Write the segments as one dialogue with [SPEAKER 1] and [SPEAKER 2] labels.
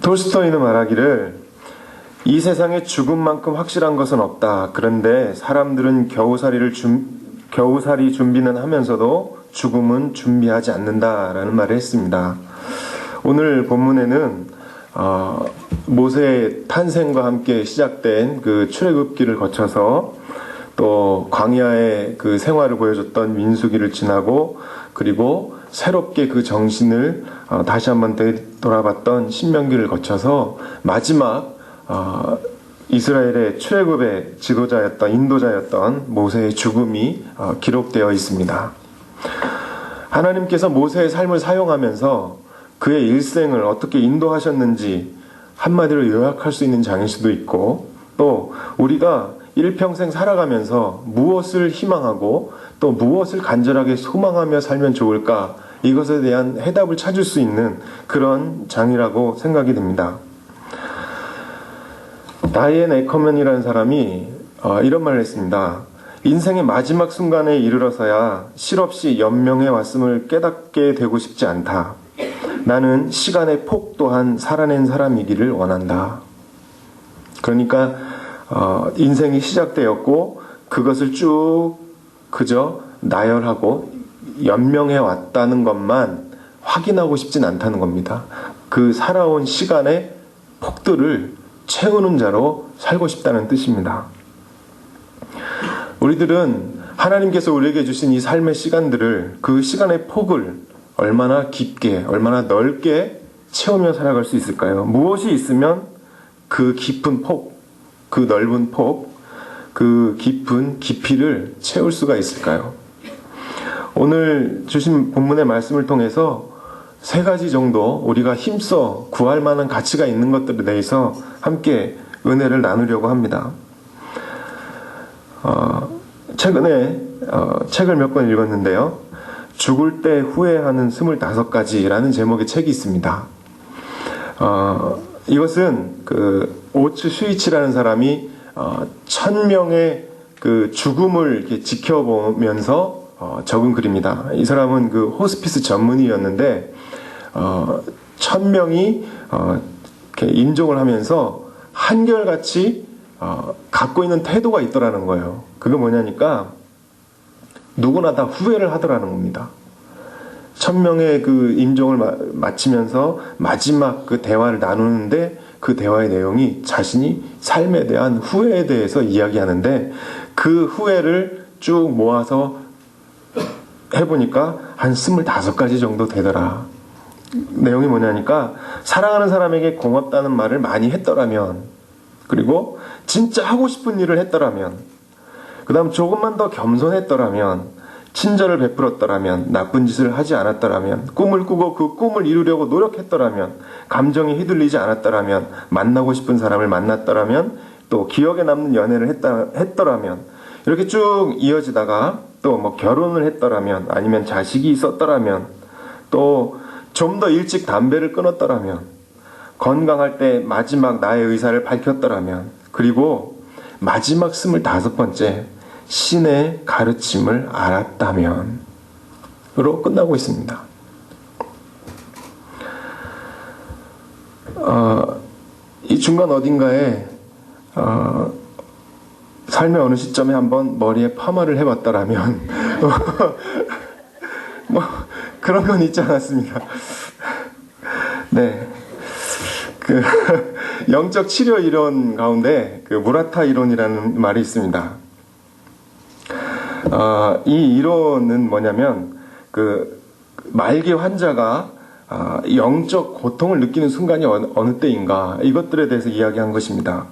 [SPEAKER 1] 톨스토이는 말하기를 이 세상에 죽음만큼 확실한 것은 없다. 그런데 사람들은 겨우살이 준비는 하면서도 죽음은 준비하지 않는다라는 말을 했습니다. 오늘 본문에는 모세의 탄생과 함께 시작된 그 출애굽기를 거쳐서 또 광야의 그 생활을 보여줬던 민수기를 지나고 그리고 새롭게 그 정신을 다시 한번 되돌아봤던 신명기를 거쳐서 마지막 이스라엘의 출애굽의 지도자였던 인도자였던 모세의 죽음이 기록되어 있습니다. 하나님께서 모세의 삶을 사용하면서 그의 일생을 어떻게 인도하셨는지 한마디로 요약할 수 있는 장일 수도 있고, 또 우리가 일평생 살아가면서 무엇을 희망하고 또 무엇을 간절하게 소망하며 살면 좋을까, 이것에 대한 해답을 찾을 수 있는 그런 장이라고 생각이 됩니다. 다이앤 에커먼이라는 사람이 이런 말을 했습니다. 인생의 마지막 순간에 이르러서야 실없이 연명해 왔음을 깨닫게 되고 싶지 않다. 나는 시간의 폭 또한 살아낸 사람이기를 원한다. 그러니까 인생이 시작되었고 그것을 쭉 그저 나열하고 연명해 왔다는 것만 확인하고 싶진 않다는 겁니다. 그 살아온 시간의 폭들을 채우는 자로 살고 싶다는 뜻입니다. 우리들은 하나님께서 우리에게 주신 이 삶의 시간들을, 그 시간의 폭을 얼마나 깊게, 얼마나 넓게 채우며 살아갈 수 있을까요? 무엇이 있으면 그 깊은 폭, 그 넓은 폭, 그 깊은 깊이를 채울 수가 있을까요? 오늘 주신 본문의 말씀을 통해서 3가지 정도 우리가 힘써 구할 만한 가치가 있는 것들에 대해서 함께 은혜를 나누려고 합니다. 최근에 책을 몇 권 읽었는데요. 죽을 때 후회하는 25가지라는 제목의 책이 있습니다. 이것은 그 오츠 슈이치라는 사람이 1000명의 그 죽음을 이렇게 지켜보면서 적은 글입니다. 이 사람은 그 호스피스 전문의였는데 1000명이 이렇게 임종을 하면서 한결같이 갖고 있는 태도가 있더라는 거예요. 그게 뭐냐니까 누구나 다 후회를 하더라는 겁니다. 1000명의 그 임종을 마치면서 마지막 그 대화를 나누는데 그 대화의 내용이 자신이 삶에 대한 후회에 대해서 이야기하는데, 그 후회를 쭉 모아서 해보니까 한 25가지 정도 되더라. 내용이 뭐냐니까 사랑하는 사람에게 고맙다는 말을 많이 했더라면, 그리고 진짜 하고 싶은 일을 했더라면, 그 다음 조금만 더 겸손했더라면, 친절을 베풀었더라면, 나쁜 짓을 하지 않았더라면, 꿈을 꾸고 그 꿈을 이루려고 노력했더라면, 감정이 휘둘리지 않았더라면, 만나고 싶은 사람을 만났더라면, 또 기억에 남는 연애를 했더라면, 이렇게 쭉 이어지다가 또 뭐 결혼을 했더라면, 아니면 자식이 있었더라면, 또 좀 더 일찍 담배를 끊었더라면, 건강할 때 마지막 나의 의사를 밝혔더라면, 그리고 마지막 25번째 신의 가르침을 알았다면 으로 끝나고 있습니다. 이 중간 어딘가에 삶의 어느 시점에 한번 머리에 파마를 해봤다라면 뭐 그런 건 있지 않았습니까? 네. 그 영적 치료 이론 가운데 그 무라타 이론이라는 말이 있습니다. 이 이론은 뭐냐면 그 말기 환자가 영적 고통을 느끼는 순간이 어느 때인가, 이것들에 대해서 이야기한 것입니다.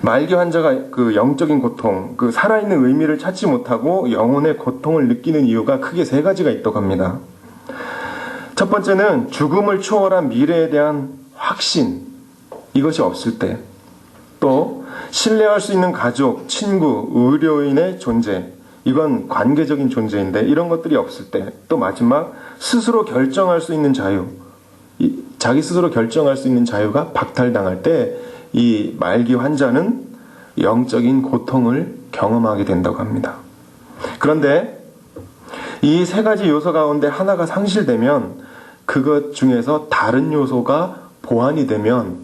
[SPEAKER 1] 말기 환자가 그 영적인 고통, 그 살아있는 의미를 찾지 못하고 영혼의 고통을 느끼는 이유가 크게 3가지가 있다고 합니다. 첫 번째는 죽음을 초월한 미래에 대한 확신, 이것이 없을 때, 또 신뢰할 수 있는 가족, 친구, 의료인의 존재, 이건 관계적인 존재인데 이런 것들이 없을 때, 또 마지막 스스로 결정할 수 있는 자유, 자기 스스로 결정할 수 있는 자유가 박탈당할 때 이 말기 환자는 영적인 고통을 경험하게 된다고 합니다. 그런데 이 3가지 요소 가운데 하나가 상실되면 그것 중에서 다른 요소가 보완이 되면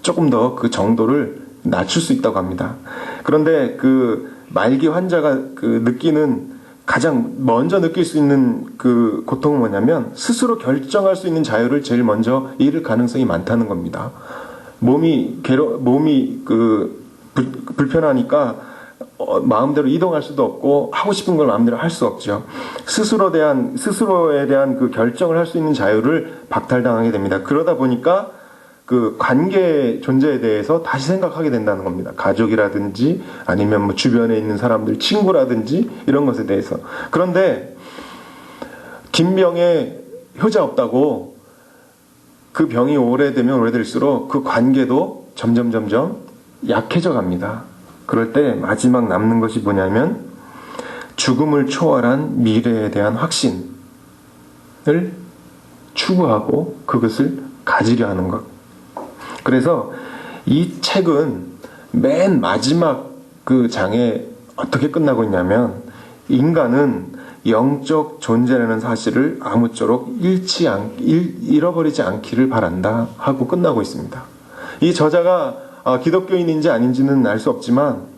[SPEAKER 1] 조금 더 그 정도를 낮출 수 있다고 합니다. 그런데 그 말기 환자가 그 느끼는 가장 먼저 느낄 수 있는 그 고통은 뭐냐면 스스로 결정할 수 있는 자유를 제일 먼저 잃을 가능성이 많다는 겁니다. 몸이 불편하니까 마음대로 이동할 수도 없고 하고 싶은 걸 마음대로 할 수 없죠. 스스로에 대한 그 결정을 할 수 있는 자유를 박탈당하게 됩니다. 그러다 보니까 그 관계 존재에 대해서 다시 생각하게 된다는 겁니다. 가족이라든지 아니면 뭐 주변에 있는 사람들, 친구라든지 이런 것에 대해서. 그런데 김병에 효자 없다고 그 병이 오래되면 오래될수록 그 관계도 점점 약해져 갑니다. 그럴 때 마지막 남는 것이 뭐냐면 죽음을 초월한 미래에 대한 확신을 추구하고 그것을 가지려 하는 것. 그래서 이 책은 맨 마지막 그 장에 어떻게 끝나고 있냐면 인간은 영적 존재라는 사실을 아무쪼록 잃어버리지 않기를 바란다 하고 끝나고 있습니다. 이 저자가 기독교인인지 아닌지는 알 수 없지만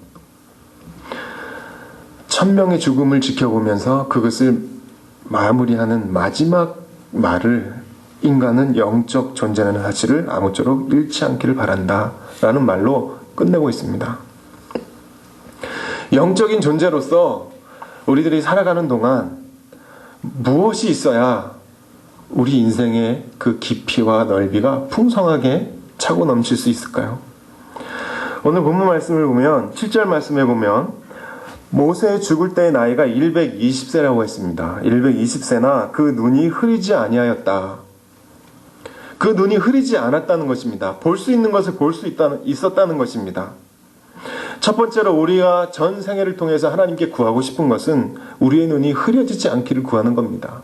[SPEAKER 1] 1000명의 죽음을 지켜보면서 그것을 마무리하는 마지막 말을 인간은 영적 존재라는 사실을 아무쪼록 잃지 않기를 바란다 라는 말로 끝내고 있습니다. 영적인 존재로서 우리들이 살아가는 동안 무엇이 있어야 우리 인생의 그 깊이와 넓이가 풍성하게 차고 넘칠 수 있을까요? 오늘 본문 말씀을 보면 7절 말씀에 보면 모세 죽을 때의 나이가 120세라고 했습니다. 120세나 그 눈이 흐리지 아니하였다. 그 눈이 흐리지 않았다는 것입니다. 볼 수 있는 것을 볼 수 있었다는 것입니다. 첫 번째로 우리가 전 생애를 통해서 하나님께 구하고 싶은 것은 우리의 눈이 흐려지지 않기를 구하는 겁니다.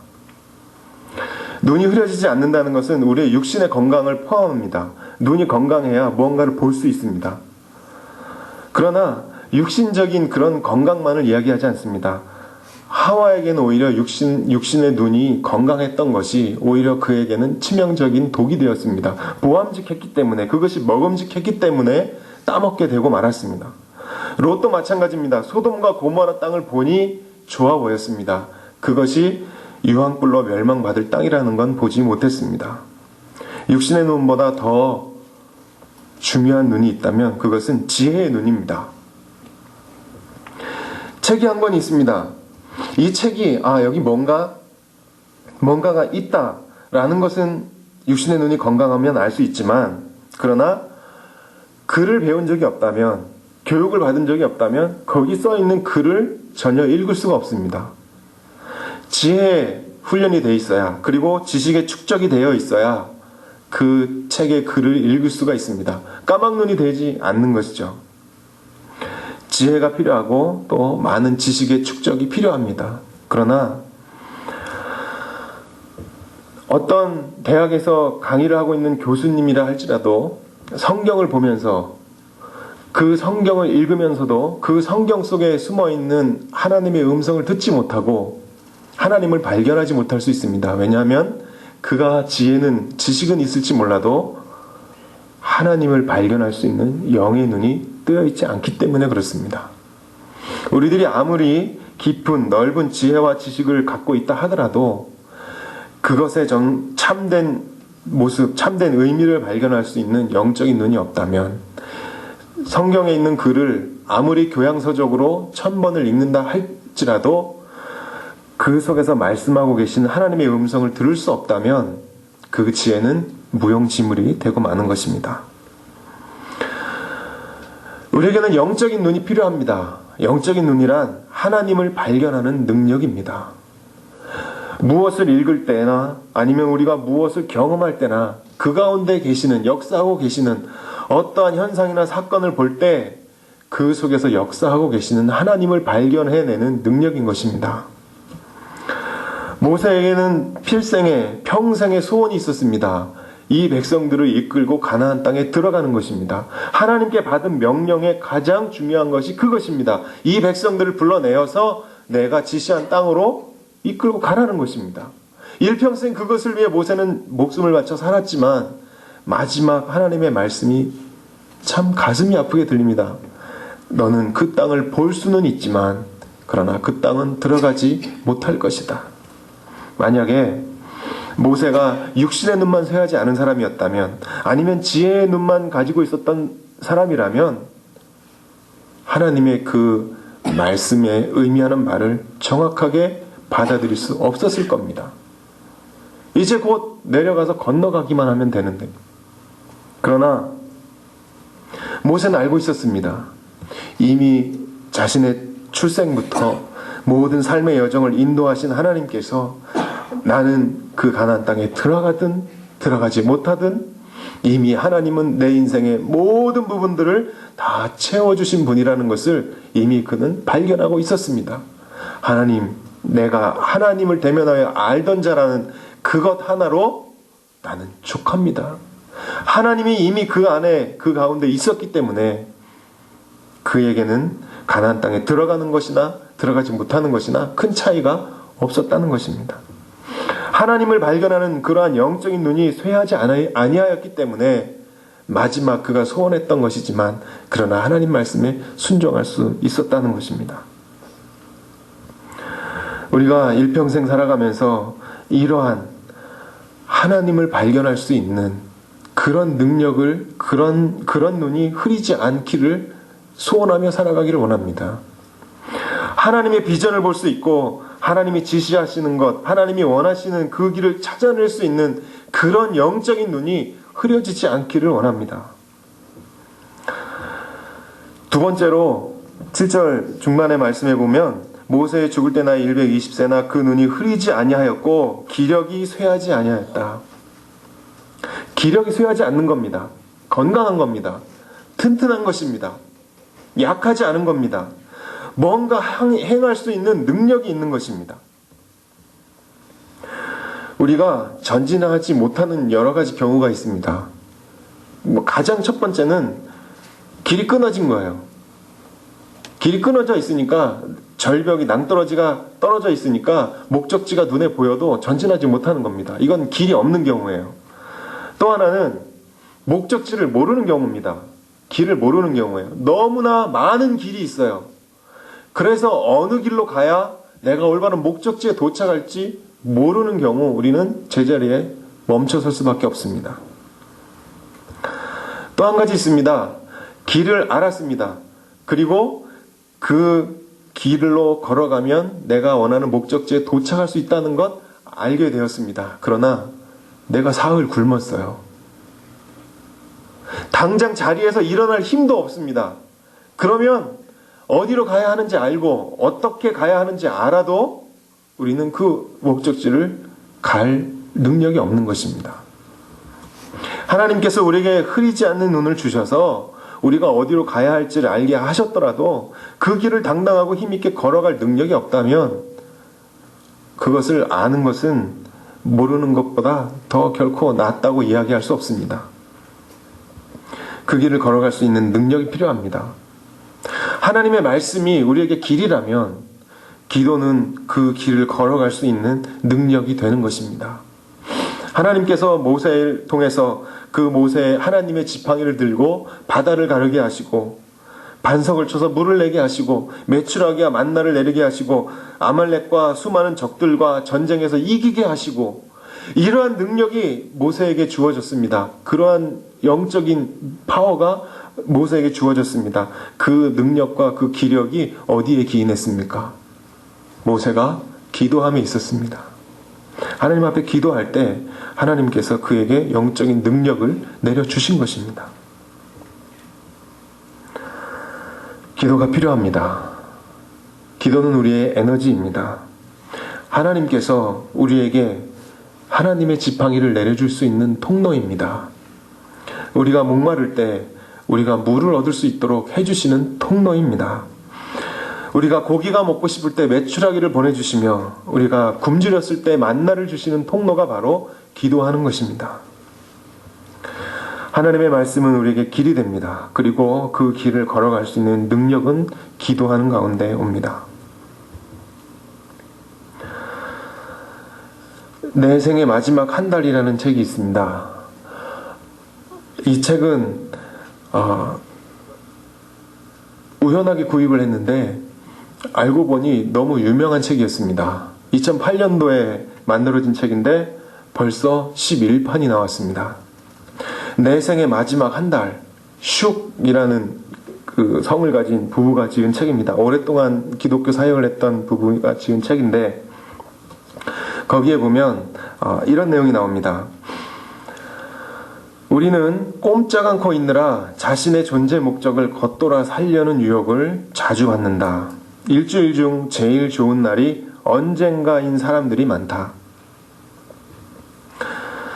[SPEAKER 1] 눈이 흐려지지 않는다는 것은 우리의 육신의 건강을 포함합니다. 눈이 건강해야 무언가를 볼 수 있습니다. 그러나 육신적인 그런 건강만을 이야기하지 않습니다. 하와에게는 오히려 육신의 눈이 건강했던 것이 오히려 그에게는 치명적인 독이 되었습니다. 보암직했기 때문에, 그것이 먹음직했기 때문에 따먹게 되고 말았습니다. 롯도 마찬가지입니다. 소돔과 고모라 땅을 보니 좋아 보였습니다. 그것이 유황불로 멸망받을 땅이라는 건 보지 못했습니다. 육신의 눈보다 더 중요한 눈이 있다면 그것은 지혜의 눈입니다. 책이 한 권 있습니다. 이 책이 여기 뭔가가 있다라는 것은 육신의 눈이 건강하면 알 수 있지만, 그러나 글을 배운 적이 없다면, 교육을 받은 적이 없다면 거기 써 있는 글을 전혀 읽을 수가 없습니다. 지혜의 훈련이 되어 있어야, 그리고 지식의 축적이 되어 있어야 그 책의 글을 읽을 수가 있습니다. 까막눈이 되지 않는 것이죠. 지혜가 필요하고 또 많은 지식의 축적이 필요합니다. 그러나 어떤 대학에서 강의를 하고 있는 교수님이라 할지라도 성경을 보면서 그 성경을 읽으면서도 그 성경 속에 숨어있는 하나님의 음성을 듣지 못하고 하나님을 발견하지 못할 수 있습니다. 왜냐하면 그가 지식은 있을지 몰라도 하나님을 발견할 수 있는 영의 눈이 뜨여 있지 않기 때문에 그렇습니다. 우리들이 아무리 깊은 넓은 지혜와 지식을 갖고 있다 하더라도 그것의 참된 모습, 참된 의미를 발견할 수 있는 영적인 눈이 없다면 성경에 있는 글을 아무리 교양서적으로 1000번을 읽는다 할지라도 그 속에서 말씀하고 계신 하나님의 음성을 들을 수 없다면 그 지혜는 무용지물이 되고 마는 것입니다. 우리에게는 영적인 눈이 필요합니다. 영적인 눈이란 하나님을 발견하는 능력입니다. 무엇을 읽을 때나 아니면 우리가 무엇을 경험할 때나 그 가운데 계시는, 역사하고 계시는 어떠한 현상이나 사건을 볼 때 그 속에서 역사하고 계시는 하나님을 발견해내는 능력인 것입니다. 모세에게는 평생의 소원이 있었습니다. 이 백성들을 이끌고 가나안 땅에 들어가는 것입니다. 하나님께 받은 명령의 가장 중요한 것이 그것입니다. 이 백성들을 불러내어서 내가 지시한 땅으로 이끌고 가라는 것입니다. 일평생 그것을 위해 모세는 목숨을 바쳐 살았지만 마지막 하나님의 말씀이 참 가슴이 아프게 들립니다. 너는 그 땅을 볼 수는 있지만 그러나 그 땅은 들어가지 못할 것이다. 만약에 모세가 육신의 눈만 쇠하지 않은 사람이었다면, 아니면 지혜의 눈만 가지고 있었던 사람이라면 하나님의 그 말씀에 의미하는 말을 정확하게 받아들일 수 없었을 겁니다. 이제 곧 내려가서 건너가기만 하면 되는데. 그러나 모세는 알고 있었습니다. 이미 자신의 출생부터 모든 삶의 여정을 인도하신 하나님께서 나는 그 가나안 땅에 들어가든 들어가지 못하든 이미 하나님은 내 인생의 모든 부분들을 다 채워주신 분이라는 것을 이미 그는 발견하고 있었습니다. 하나님, 내가 하나님을 대면하여 알던 자라는 그것 하나로 나는 족합니다. 하나님이 이미 그 안에, 그 가운데 있었기 때문에 그에게는 가나안 땅에 들어가는 것이나 들어가지 못하는 것이나 큰 차이가 없었다는 것입니다. 하나님을 발견하는 그러한 영적인 눈이 쇠하지 아니하였기 때문에 마지막 그가 소원했던 것이지만 그러나 하나님 말씀에 순종할 수 있었다는 것입니다. 우리가 일평생 살아가면서 이러한 하나님을 발견할 수 있는 그런 능력을, 그런 눈이 흐리지 않기를 소원하며 살아가기를 원합니다. 하나님의 비전을 볼 수 있고 하나님이 지시하시는 것, 하나님이 원하시는 그 길을 찾아낼 수 있는 그런 영적인 눈이 흐려지지 않기를 원합니다. 두 번째로 7절 중반의 말씀에 보면 모세의 죽을 때 나이 120세나 그 눈이 흐리지 아니하였고 기력이 쇠하지 아니하였다. 기력이 쇠하지 않는 겁니다. 건강한 겁니다. 튼튼한 것입니다. 약하지 않은 겁니다. 뭔가 행할 수 있는 능력이 있는 것입니다. 우리가 전진하지 못하는 여러 가지 경우가 있습니다. 가장 첫 번째는 길이 끊어진 거예요. 길이 끊어져 있으니까 절벽이 낭떠러지가 떨어져 있으니까 목적지가 눈에 보여도 전진하지 못하는 겁니다. 이건 길이 없는 경우예요. 또 하나는 목적지를 모르는 경우입니다. 길을 모르는 경우예요. 너무나 많은 길이 있어요. 그래서 어느 길로 가야 내가 올바른 목적지에 도착할지 모르는 경우 우리는 제자리에 멈춰설 수밖에 없습니다. 또 한 가지 있습니다. 길을 알았습니다. 그리고 그 길로 걸어가면 내가 원하는 목적지에 도착할 수 있다는 것 알게 되었습니다. 그러나 내가 사흘 굶었어요. 당장 자리에서 일어날 힘도 없습니다. 그러면 어디로 가야 하는지 알고 어떻게 가야 하는지 알아도 우리는 그 목적지를 갈 능력이 없는 것입니다. 하나님께서 우리에게 흐리지 않는 눈을 주셔서 우리가 어디로 가야 할지를 알게 하셨더라도 그 길을 당당하고 힘있게 걸어갈 능력이 없다면 그것을 아는 것은 모르는 것보다 더 결코 낫다고 이야기할 수 없습니다. 그 길을 걸어갈 수 있는 능력이 필요합니다. 하나님의 말씀이 우리에게 길이라면 기도는 그 길을 걸어갈 수 있는 능력이 되는 것입니다. 하나님께서 모세를 통해서 그 모세의 하나님의 지팡이를 들고 바다를 가르게 하시고 반석을 쳐서 물을 내게 하시고 메추라기와 만나를 내리게 하시고 아말렉과 수많은 적들과 전쟁에서 이기게 하시고 이러한 능력이 모세에게 주어졌습니다. 그러한 영적인 파워가 모세에게 주어졌습니다. 그 능력과 그 기력이 어디에 기인했습니까? 모세가 기도함에 있었습니다. 하나님 앞에 기도할 때 하나님께서 그에게 영적인 능력을 내려주신 것입니다. 기도가 필요합니다. 기도는 우리의 에너지입니다. 하나님께서 우리에게 하나님의 지팡이를 내려줄 수 있는 통로입니다. 우리가 목마를 때 우리가 물을 얻을 수 있도록 해주시는 통로입니다. 우리가 고기가 먹고 싶을 때 메추라기를 보내주시며 우리가 굶주렸을 때 만나를 주시는 통로가 바로 기도하는 것입니다. 하나님의 말씀은 우리에게 길이 됩니다. 그리고 그 길을 걸어갈 수 있는 능력은 기도하는 가운데 옵니다. 내 생의 마지막 한 달이라는 책이 있습니다. 이 책은 우연하게 구입을 했는데 알고 보니 너무 유명한 책이었습니다. 2008년도에 만들어진 책인데 벌써 11판이 나왔습니다. 내 생의 마지막 한 달, 슉이라는 그 성을 가진 부부가 지은 책입니다. 오랫동안 기독교 사역을 했던 부부가 지은 책인데 거기에 보면 이런 내용이 나옵니다. 우리는 꼼짝 않고 있느라 자신의 존재 목적을 겉돌아 살려는 유혹을 자주 받는다. 일주일 중 제일 좋은 날이 언젠가인 사람들이 많다.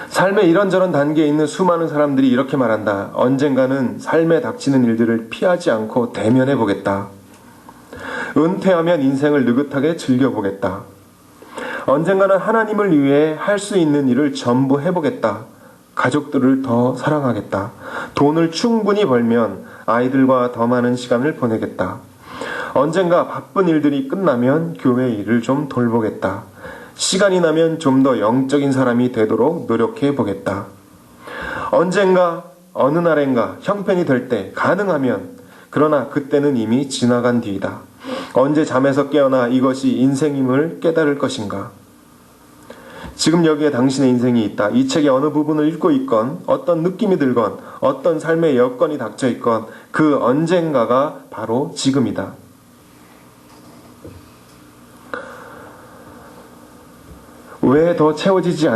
[SPEAKER 1] 삶의 이런저런 단계에 있는 수많은 사람들이 이렇게 말한다. 언젠가는 삶에 닥치는 일들을 피하지 않고 대면해 보겠다. 은퇴하면 인생을 느긋하게 즐겨보겠다. 언젠가는 하나님을 위해 할 수 있는 일을 전부 해보겠다. 가족들을 더 사랑하겠다. 돈을 충분히 벌면 아이들과 더 많은 시간을 보내겠다. 언젠가 바쁜 일들이 끝나면 교회 일을 좀 돌보겠다. 시간이 나면 좀 더 영적인 사람이 되도록 노력해 보겠다. 언젠가 어느 날엔가 형편이 될 때 가능하면, 그러나 그때는 이미 지나간 뒤이다. 언제 잠에서 깨어나 이것이 인생임을 깨달을 것인가? 지금 여기에 당신의 인생이 있다. 이 책의 어느 부분을 읽고 있건, 어떤 느낌이 들건, 어떤 삶의 여건이 닥쳐 있건 그 언젠가가 바로 지금이다. 왜 더 채워지지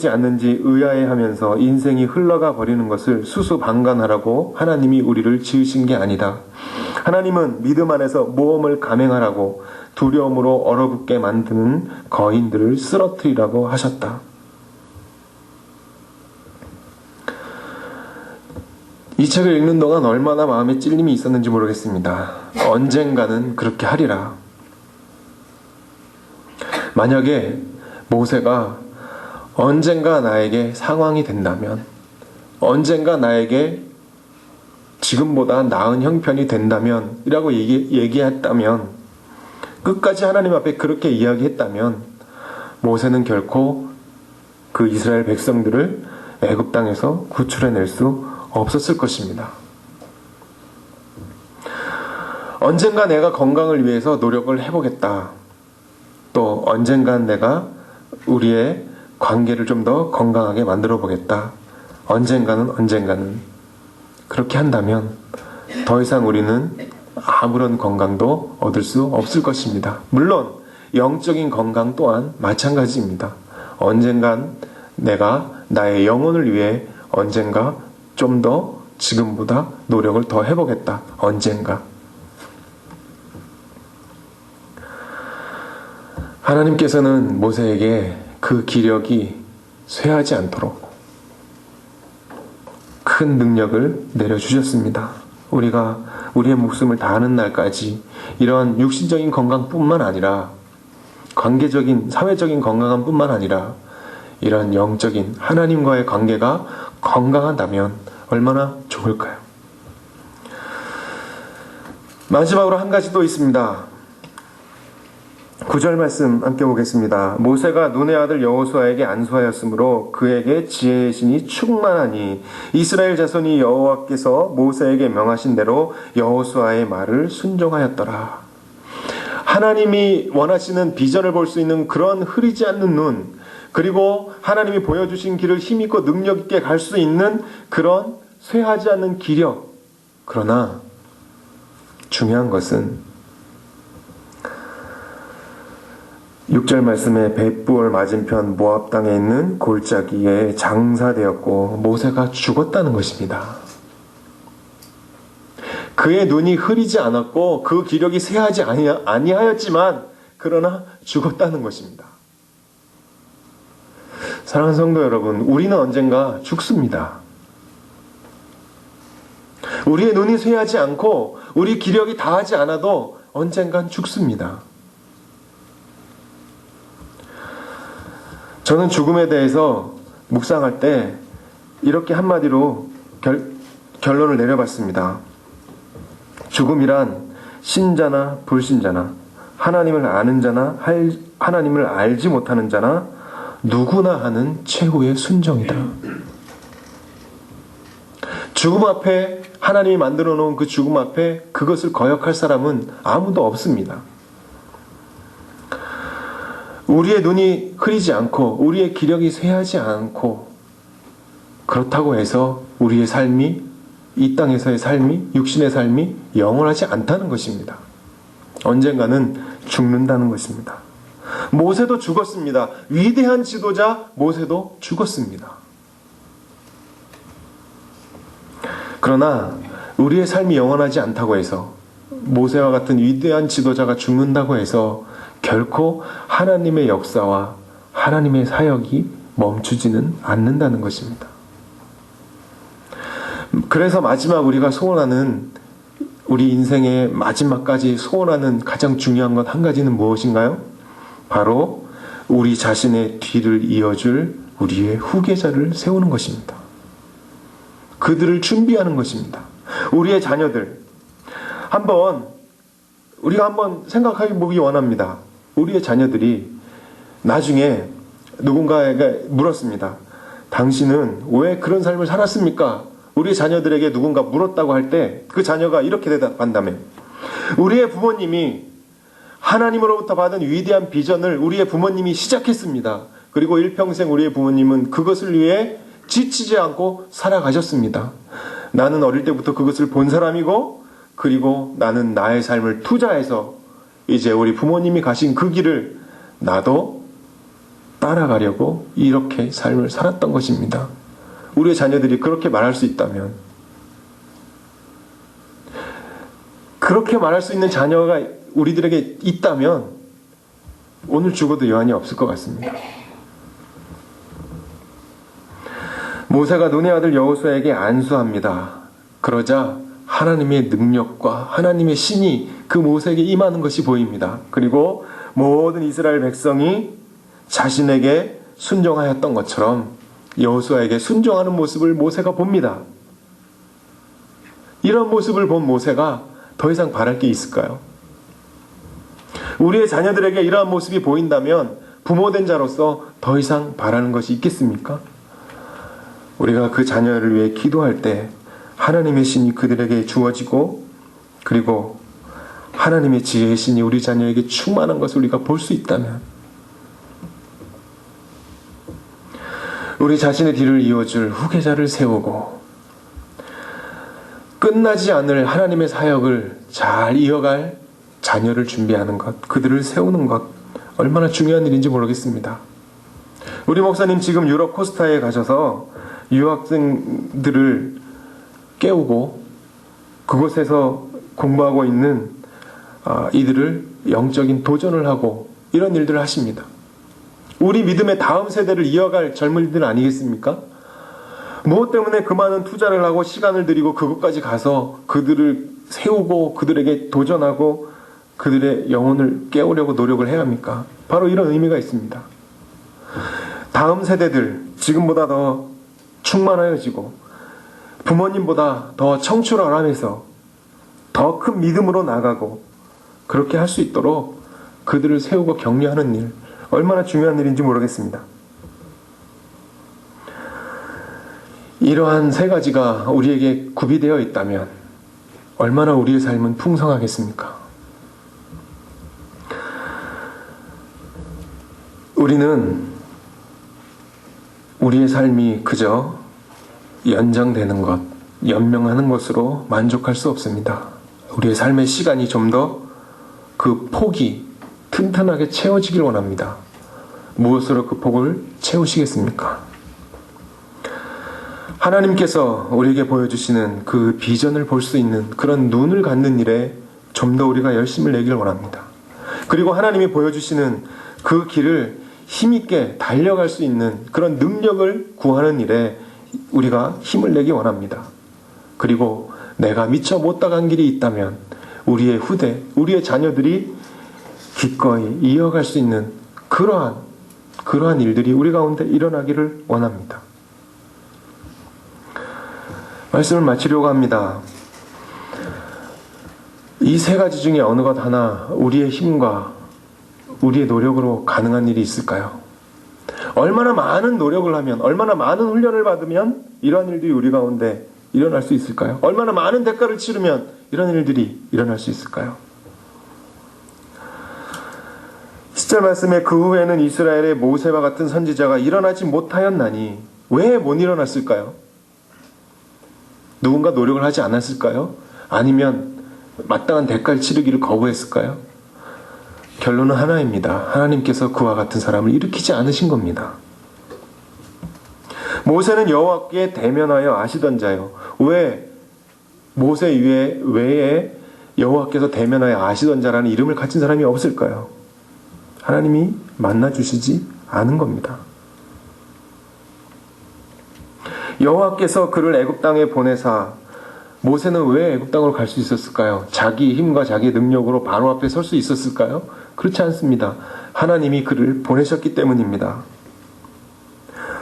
[SPEAKER 1] 않는지 의아해하면서 인생이 흘러가 버리는 것을 수수방관하라고 하나님이 우리를 지으신 게 아니다. 하나님은 믿음 안에서 모험을 감행하라고 두려움으로 얼어붙게 만드는 거인들을 쓰러뜨리라고 하셨다. 이 책을 읽는 동안 얼마나 마음에 찔림이 있었는지 모르겠습니다. 언젠가는 그렇게 하리라. 만약에 모세가 언젠가 나에게 상황이 된다면, 언젠가 나에게 지금보다 나은 형편이 된다면 이라고 얘기했다면, 끝까지 하나님 앞에 그렇게 이야기했다면 모세는 결코 그 이스라엘 백성들을 애굽 땅에서 구출해낼 수 없었을 것입니다. 언젠가 내가 건강을 위해서 노력을 해보겠다. 또 언젠간 내가 우리의 관계를 좀 더 건강하게 만들어 보겠다. 언젠가는 그렇게 한다면 더 이상 우리는 아무런 건강도 얻을 수 없을 것입니다. 물론 영적인 건강 또한 마찬가지입니다. 언젠간 내가 나의 영혼을 위해 언젠가 좀 더 지금보다 노력을 더 해보겠다. 언젠가. 하나님께서는 모세에게 그 기력이 쇠하지 않도록 큰 능력을 내려주셨습니다. 우리가 우리의 목숨을 다하는 날까지 이런 육신적인 건강뿐만 아니라 관계적인, 사회적인 건강함 뿐만 아니라 이런 영적인 하나님과의 관계가 건강하다면 얼마나 좋을까요? 마지막으로 한 가지 또 있습니다. 9절 말씀 함께 보겠습니다. 모세가 눈의 아들 여호수아에게 안수하였으므로 그에게 지혜의 신이 충만하니 이스라엘 자손이 여호와께서 모세에게 명하신 대로 여호수아의 말을 순종하였더라. 하나님이 원하시는 비전을 볼 수 있는 그런 흐리지 않는 눈, 그리고 하나님이 보여주신 길을 힘있고 능력있게 갈 수 있는 그런 쇠하지 않는 기력. 그러나 중요한 것은 6절 말씀에 벳부얼 맞은편 모압 땅에 있는 골짜기에 장사되었고 모세가 죽었다는 것입니다. 그의 눈이 흐리지 않았고 그 기력이 쇠하지 아니하였지만 그러나 죽었다는 것입니다. 사랑하는 성도 여러분, 우리는 언젠가 죽습니다. 우리의 눈이 쇠하지 않고 우리 기력이 다하지 않아도 언젠간 죽습니다. 저는 죽음에 대해서 묵상할 때 이렇게 한마디로 결론을 내려봤습니다. 죽음이란 신자나 불신자나 하나님을 아는 자나 하나님을 알지 못하는 자나 누구나 하는 최후의 순종이다. 죽음 앞에, 하나님이 만들어 놓은 그 죽음 앞에 그것을 거역할 사람은 아무도 없습니다. 우리의 눈이 흐리지 않고 우리의 기력이 쇠하지 않고 그렇다고 해서 우리의 삶이, 이 땅에서의 삶이, 육신의 삶이 영원하지 않다는 것입니다. 언젠가는 죽는다는 것입니다. 모세도 죽었습니다. 위대한 지도자 모세도 죽었습니다. 그러나 우리의 삶이 영원하지 않다고 해서, 모세와 같은 위대한 지도자가 죽는다고 해서 결코 하나님의 역사와 하나님의 사역이 멈추지는 않는다는 것입니다. 그래서 마지막 우리가 소원하는, 우리 인생의 마지막까지 소원하는 가장 중요한 것 한 가지는 무엇인가요? 바로 우리 자신의 뒤를 이어줄 우리의 후계자를 세우는 것입니다. 그들을 준비하는 것입니다. 우리의 자녀들, 우리가 한번 생각해 보기 원합니다. 우리의 자녀들이 나중에 누군가에게 물었습니다. 당신은 왜 그런 삶을 살았습니까? 우리 자녀들에게 누군가 물었다고 할 때 그 자녀가 이렇게 대답한다면, 우리의 부모님이 하나님으로부터 받은 위대한 비전을 우리의 부모님이 시작했습니다. 그리고 일평생 우리의 부모님은 그것을 위해 지치지 않고 살아가셨습니다. 나는 어릴 때부터 그것을 본 사람이고, 그리고 나는 나의 삶을 투자해서 이제 우리 부모님이 가신 그 길을 나도 따라가려고 이렇게 삶을 살았던 것입니다. 우리의 자녀들이 그렇게 말할 수 있다면, 그렇게 말할 수 있는 자녀가 우리들에게 있다면 오늘 죽어도 여한이 없을 것 같습니다. 모세가 눈의 아들 여호수아에게 안수합니다. 그러자 하나님의 능력과 하나님의 신이 그 모세에게 임하는 것이 보입니다. 그리고 모든 이스라엘 백성이 자신에게 순종하였던 것처럼 여호수아에게 순종하는 모습을 모세가 봅니다. 이런 모습을 본 모세가 더 이상 바랄 게 있을까요? 우리의 자녀들에게 이러한 모습이 보인다면 부모된 자로서 더 이상 바라는 것이 있겠습니까? 우리가 그 자녀를 위해 기도할 때 하나님의 신이 그들에게 주어지고, 그리고 하나님의 지혜의 신이 우리 자녀에게 충만한 것을 우리가 볼 수 있다면, 우리 자신의 뒤를 이어줄 후계자를 세우고 끝나지 않을 하나님의 사역을 잘 이어갈 자녀를 준비하는 것, 그들을 세우는 것, 얼마나 중요한 일인지 모르겠습니다. 우리 목사님 지금 유럽 코스타에 가셔서 유학생들을 깨우고 그곳에서 공부하고 있는 이들을 영적인 도전을 하고 이런 일들을 하십니다. 우리 믿음의 다음 세대를 이어갈 젊은이들 아니겠습니까? 무엇 때문에 그 많은 투자를 하고 시간을 들이고 그곳까지 가서 그들을 세우고 그들에게 도전하고 그들의 영혼을 깨우려고 노력을 해야 합니까? 바로 이런 의미가 있습니다. 다음 세대들, 지금보다 더 충만하여지고 부모님보다 더 청출어람해서 더 큰 믿음으로 나가고 그렇게 할 수 있도록 그들을 세우고 격려하는 일, 얼마나 중요한 일인지 모르겠습니다. 이러한 세 가지가 우리에게 구비되어 있다면 얼마나 우리의 삶은 풍성하겠습니까? 우리는 우리의 삶이 그저 연장되는 것, 연명하는 것으로 만족할 수 없습니다. 우리의 삶의 시간이 좀 더 그 폭이 튼튼하게 채워지길 원합니다. 무엇으로 그 폭을 채우시겠습니까? 하나님께서 우리에게 보여주시는 그 비전을 볼 수 있는 그런 눈을 갖는 일에 좀 더 우리가 열심을 내길 원합니다. 그리고 하나님이 보여주시는 그 길을 힘있게 달려갈 수 있는 그런 능력을 구하는 일에 우리가 힘을 내기 원합니다. 그리고 내가 미처 못 다간 길이 있다면 우리의 후대, 우리의 자녀들이 기꺼이 이어갈 수 있는 그러한 일들이 우리 가운데 일어나기를 원합니다. 말씀을 마치려고 합니다. 이 세 가지 중에 어느 것 하나 우리의 힘과 우리의 노력으로 가능한 일이 있을까요? 얼마나 많은 노력을 하면, 얼마나 많은 훈련을 받으면 이러한 일들이 우리 가운데 일어날 수 있을까요? 얼마나 많은 대가를 치르면 이런 일들이 일어날 수 있을까요? 10절 말씀에 그 후에는 이스라엘의 모세와 같은 선지자가 일어나지 못하였나니 왜 못 일어났을까요? 누군가 노력을 하지 않았을까요? 아니면 마땅한 대가를 치르기를 거부했을까요? 결론은 하나입니다. 하나님께서 그와 같은 사람을 일으키지 않으신 겁니다. 모세는 여호와께 대면하여 아시던 자요. 왜 모세 외에 여호와께서 대면하여 아시던 자라는 이름을 가진 사람이 없을까요? 하나님이 만나주시지 않은 겁니다. 여호와께서 그를 애굽 땅에 보내사 모세는 왜 애굽 땅으로 갈 수 있었을까요? 자기 힘과 자기 능력으로 바로 앞에 설 수 있었을까요? 그렇지 않습니다. 하나님이 그를 보내셨기 때문입니다.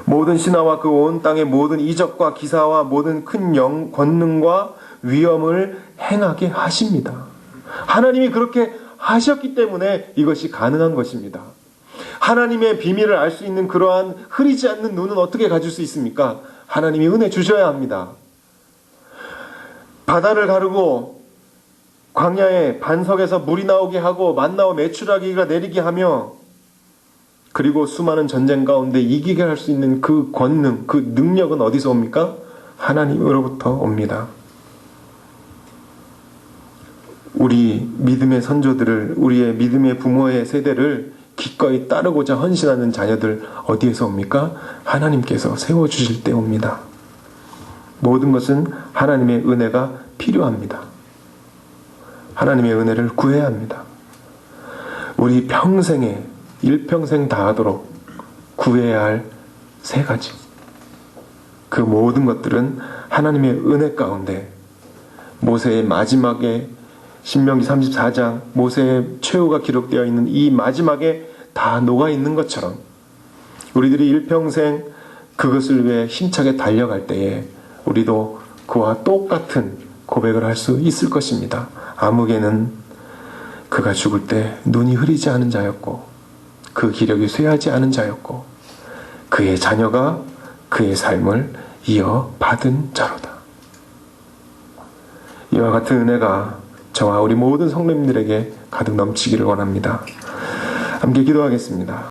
[SPEAKER 1] 모든 신하와 그 온 땅의 모든 이적과 기사와 모든 큰 권능과 위엄을 행하게 하십니다. 하나님이 그렇게 하셨기 때문에 이것이 가능한 것입니다. 하나님의 비밀을 알 수 있는 그러한 흐리지 않는 눈은 어떻게 가질 수 있습니까? 하나님이 은혜 주셔야 합니다. 바다를 가르고 광야에 반석에서 물이 나오게 하고 만나와 메추라기가 내리게 하며 그리고 수많은 전쟁 가운데 이기게 할 수 있는 그 권능, 그 능력은 어디서 옵니까? 하나님으로부터 옵니다. 우리 믿음의 선조들을, 우리의 믿음의 부모의 세대를 기꺼이 따르고자 헌신하는 자녀들 어디에서 옵니까? 하나님께서 세워주실 때 옵니다. 모든 것은 하나님의 은혜가 필요합니다. 하나님의 은혜를 구해야 합니다. 우리 평생에 일평생 다하도록 구해야 할 3가지. 그 모든 것들은 하나님의 은혜 가운데 모세의 마지막에 신명기 34장 모세의 최후가 기록되어 있는 이 마지막에 다 녹아있는 것처럼 우리들이 일평생 그것을 위해 힘차게 달려갈 때에 우리도 그와 똑같은 고백을 할 수 있을 것입니다. 아무개는 그가 죽을 때 눈이 흐리지 않은 자였고 그 기력이 쇠하지 않은 자였고 그의 자녀가 그의 삶을 이어받은 자로다. 이와 같은 은혜가 저와 우리 모든 성도님들에게 가득 넘치기를 원합니다. 함께 기도하겠습니다.